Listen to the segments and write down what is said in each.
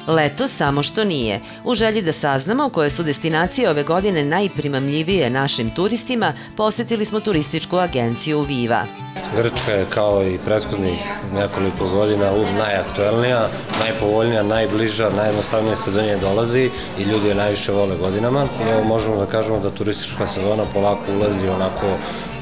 Leto samo što nije. U želji da saznamo koje su destinacije ove godine najprimamljivije našim turistima, posetili smo turističku agenciju Viva. Grčka je kao i prethodnih nekoliko godina najaktuelnija, najpovoljnija, najbliža, najjednostavnije se do nje dolazi i ljudi je najviše vole godinama. I evo možemo da kažemo da turistička sezona polako ulazi onako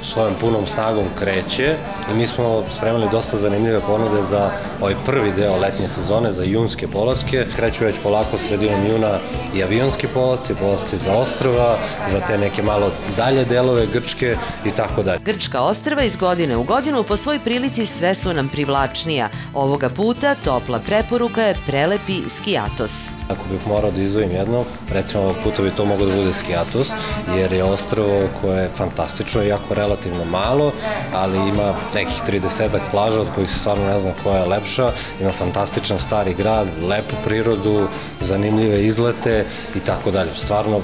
svojom punom snagom kreće i mi smo spremali dosta zanimljive ponude za ovaj prvi deo letnje sezone, za junske polaske. Kreću već polako sredinom juna i avionski polasci za ostrva, za te neke malo dalje delove Grčke i tako dalje. Grčka ostrva iz godine u godinu po svoj prilici sve su nam privlačnija. Ovoga puta topla preporuka je prelepi Skiatos. Ako bih morao da izdvojim jedno, recimo ovog puta bi to moglo da bude Skiatos, jer je ostrvo koje je fantastično, jako relativno malo, ali ima nekih 30 plaža od kojih se stvarno ne zna koja je lepša, ima fantastičan stari grad, lepu prirodu, zanimljive izlete i tako dalje. Stvarno,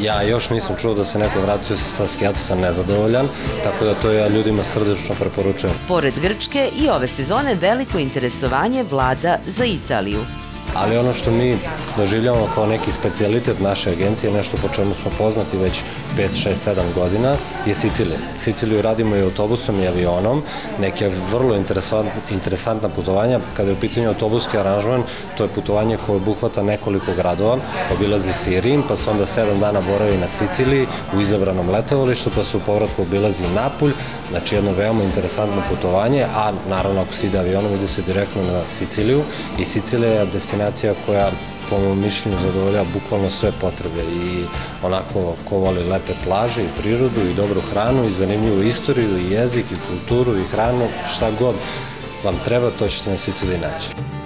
ja još nisam čuo da se neko vratio sa Skiatosa nezadovoljan, tako da to ja ljudima srdečno preporučujem. Pored Grčke i ove sezone veliko interesovanje vlada za Italiju. Ali ono što mi doživljavamo kao neki specijalitet naše agencije, nešto po čemu smo poznati već 5, 6, 7 godina, je Sicilija. Siciliju radimo i autobusom i avionom, neke vrlo interesantna putovanja. Kada je u pitanju autobuski aranžman, to je putovanje koje obuhvata nekoliko gradova, obilazi se i Rim, pa se onda 7 dana boravi na Siciliji u izabranom letovalištu, pa se u povratku obilazi i Napulj, znači jedno veoma interesantno putovanje, a naravno ako se ide avionom ide se direktno na Siciliju i Sicilija je destinacija koja po mojom mišljenju zadovoljava bukvalno sve potrebe i onako ko voli lepe plaže i prirodu i dobru hranu i zanimljivu istoriju i jezik i kulturu i hranu, šta god vam treba, to ćete na Siciliji naći.